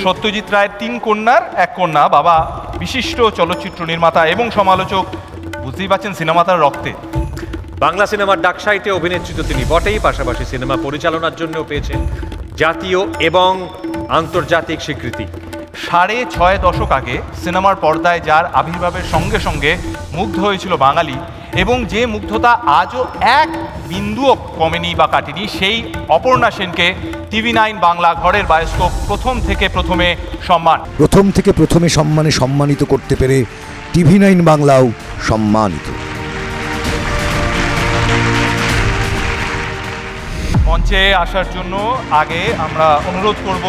সত্যজিৎ রায়ের 3 কন্যার 1 কন্যা। বাবা বিশিষ্ট চলচ্চিত্র নির্মাতা এবং সমালোচক, বুঝতেই পারছেন সিনেমা তার রক্তে। বাংলা সিনেমার ডাক সাহিত্যে অভিনেত্রী তো তিনি বটেই, পাশাপাশি সিনেমা পরিচালনার জন্যও পেয়েছেন জাতীয় এবং আন্তর্জাতিক স্বীকৃতি। 6.5 দশক আগে সিনেমার পর্দায় যার আবির্ভাবের সঙ্গে সঙ্গে মুগ্ধ হয়েছিল বাঙালি, এবং যে মুগ্ধতা আজও এক বিন্দুও কমেনি বা কাটেনি, সেই অপর্ণা সেনকে TV9 বাংলা ঘরের বায়োস্কোপ প্রথম থেকে প্রথমে সম্মানে সম্মানিত করতে পেরে TV9 বাংলাও সম্মানিত। মঞ্চে আসার জন্য আগে আমরা অনুরোধ করব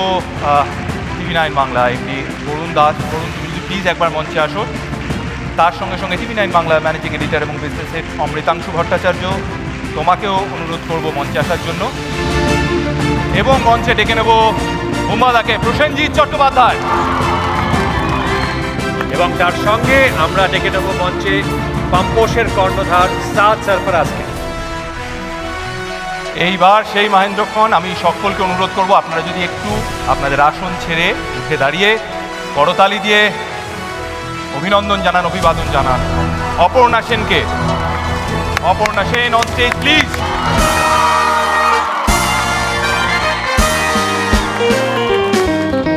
TV9 বাংলা এমডি বরুণ দাস। বরুণ, তুমি যদি প্লিজ একবার মঞ্চে আসো। তার সঙ্গে সঙ্গে TV9 বাংলা ম্যানেজিং এডিটর এবং বিজনেস হেড অমৃতাংশু ভট্টাচার্য, তোমাকেও অনুরোধ করব মঞ্চে আসার জন্য। এবং মঞ্চে ডেকে নেব উমাদাকে প্রসেনজিৎ চট্টোপাধ্যায়, এবং তার সঙ্গে আমরা ডেকে নেব মঞ্চে পাম্পোশের কর্ণধার সাদ সরফরাজকে। এইবার সেই মহেন্দ্রক্ষণ, আমি সকলকে অনুরোধ করব আপনারা যদি একটু আপনাদের আসন ছেড়ে উঠে দাঁড়িয়ে করতালি দিয়ে অভিনন্দন জানান, অভিবাদন জানান অপর্ণা সেনকে। Aparna Sen on stage please.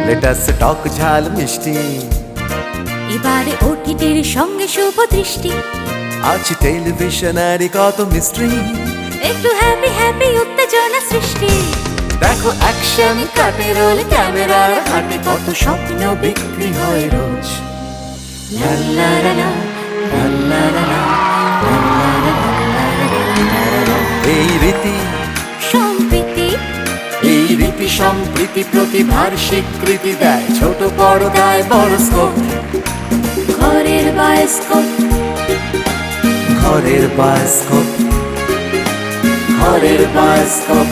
Let's talk ঝাল মিষ্টি, এবারে ওটিটির সঙ্গে শুভ দৃষ্টি, আজ টেলিভিশনের কত মিস্ট্রি, একটু হ্যাপি হ্যাপি উত্তেজনা সৃষ্টি। দেখো অ্যাকশন কাটে রোল, ক্যামেরার হাতে কত স্বপ্ন বিক্রি হয় রোজ। লা লা লা লা, লা লা লা লা, লা লা লা লা। এই রীতি সম্প্রীতি, এই রীতি সম্প্রীতি প্রতিভার স্বীকৃতি দেয়, ছোট পর্দায় বড় স্কোপ। ঘরের বায়োস্কোপ, ঘরের বায়োস্কোপ, ঘরের বায়োস্কোপ,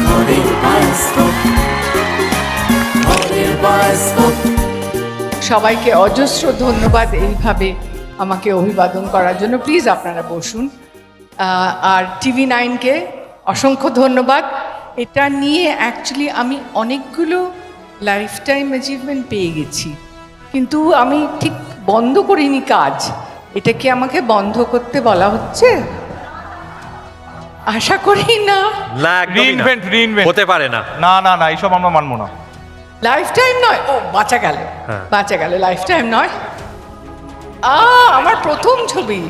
ঘরের বায়োস্কোপ, ঘরের বায়োস্কোপ। সবাইকে অজস্র ধন্যবাদ এইভাবে আমাকে অভিবাদন করার জন্য। প্লিজ আপনারা বসুন। আর TV9কে অসংখ্য ধন্যবাদ। এটা নিয়ে অ্যাকচুয়ালি আমি অনেকগুলো লাইফ টাইম অ্যাচিভমেন্ট পেয়ে গেছি, কিন্তু আমি ঠিক বন্ধ করিনি কাজ। এটা কি আমাকে বন্ধ করতে বলা হচ্ছে? আশা করি না। রিইনভেন্ট হতে পারে না। না না না, এইসব আমরা মানবো না। লাইফ টাইম নয়, ও বাঁচা গেল, হ্যাঁ। বাঁচা গেল, লাইফ টাইম নয়। আমার প্রথম ছবি।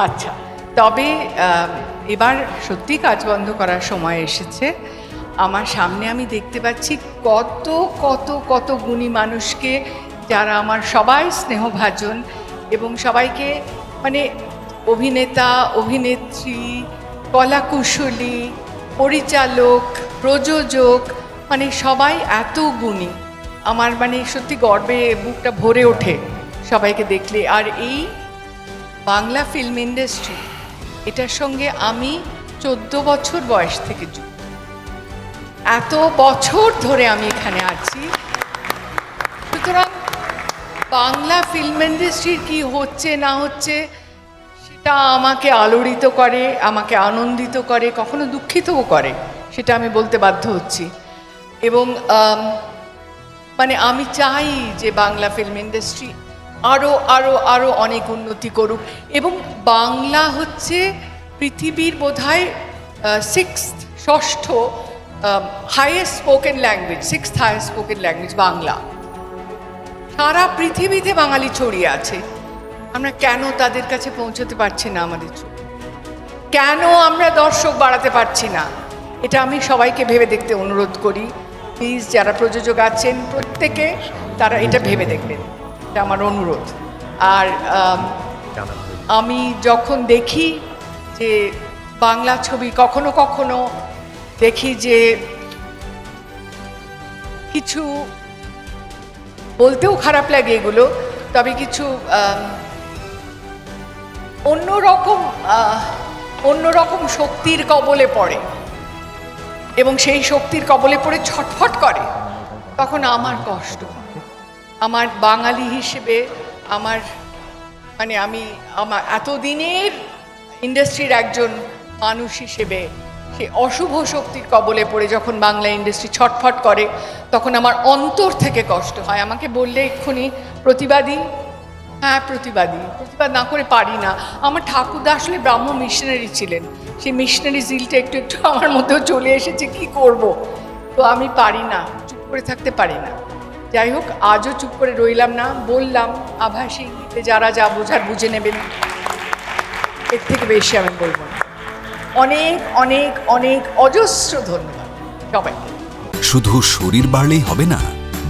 আচ্ছা, তবে এবার সত্যি কাজ বন্ধ করার সময় এসেছে। আমার সামনে আমি দেখতে পাচ্ছি কত কত কত গুণী মানুষকে, যারা আমার সবাই স্নেহভাজন, এবং সবাইকে মানে অভিনেতা, অভিনেত্রী, কলাকুশলী, পরিচালক, প্রযোজক, মানে সবাই এত গুণী। আমার মানে সত্যি গর্বে বুকটা ভরে ওঠে সবাইকে দেখলে। আর এই বাংলা ফিল্ম ইন্ডাস্ট্রি, এটার সঙ্গে আমি 14 বছর বয়স থেকে যুক্ত। এত বছর ধরে আমি এখানে আছি। সুতরাং বাংলা ফিল্ম ইন্ডাস্ট্রির কি হচ্ছে না হচ্ছে, সেটা আমাকে আলোড়িত করে, আমাকে আনন্দিত করে, কখনো দুঃখিতও করে, সেটা আমি বলতে বাধ্য হচ্ছি। এবং মানে আমি চাই যে বাংলা ফিল্ম ইন্ডাস্ট্রি আরও আরও আরও অনেক উন্নতি করুক, এবং বাংলা হচ্ছে পৃথিবীর বোধহয় ষষ্ঠ highest spoken language, 6th highest spoken language Bangla. সারা পৃথিবীতে বাঙালি ছড়িয়ে আছে। আমরা কেন তাদের কাছে পৌঁছতে পারছি না? আমাদের ছবি কেন আমরা দর্শক বাড়াতে পারছি না? এটা আমি সবাইকে ভেবে দেখতে অনুরোধ করি। প্লিজ, যারা প্রযোজক আছেন প্রত্যেকে তারা এটা ভেবে দেখবেন, এটা আমার অনুরোধ। আর আমি যখন দেখি যে বাংলা ছবি, কখনো কখনো দেখি যে কিছু বলতেও খারাপ লাগে এগুলো, তবে কিছু অন্যরকম শক্তির কবলে পড়ে, এবং সেই শক্তির কবলে পড়ে ছটফট করে, তখন আমার কষ্ট হয়। আমার বাঙালি হিসেবে আমার আমার এতদিনের ইন্ডাস্ট্রির একজন মানুষ হিসেবে সে অশুভ শক্তির কবলে পড়ে যখন বাংলা ইন্ডাস্ট্রি ছটফট করে তখন আমার অন্তর থেকে কষ্ট হয়। আমাকে বললে এক্ষুনি প্রতিবাদী, হ্যাঁ প্রতিবাদ না করে পারি না। আমার ঠাকুরদা আসলে ব্রাহ্ম মিশনারি ছিলেন, সেই মিশনারি জিলটা একটু একটু আমার মধ্যেও চলে এসেছে, কি করব। তো আমি পারি না, চুপ করে থাকতে পারি না। যাই হোক, আজও চুপ করে রইলাম না, বললাম আভাসী ইঙ্গিতে যারা যা বোঝার বুঝে নেবেন, এর থেকে বেশি আমি বলবো না। অনেক অনেক অনেক অজস্র ধন্যবাদ সবাইকে। শুধু শরীর বাড়লেই হবে না,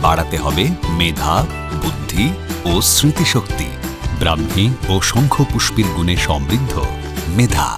বাড়াতে হবে মেধা, বুদ্ধি ও স্মৃতিশক্তি। ব্রাহ্মী ও শঙ্খপুষ্পীর গুণে সমৃদ্ধ মেধা।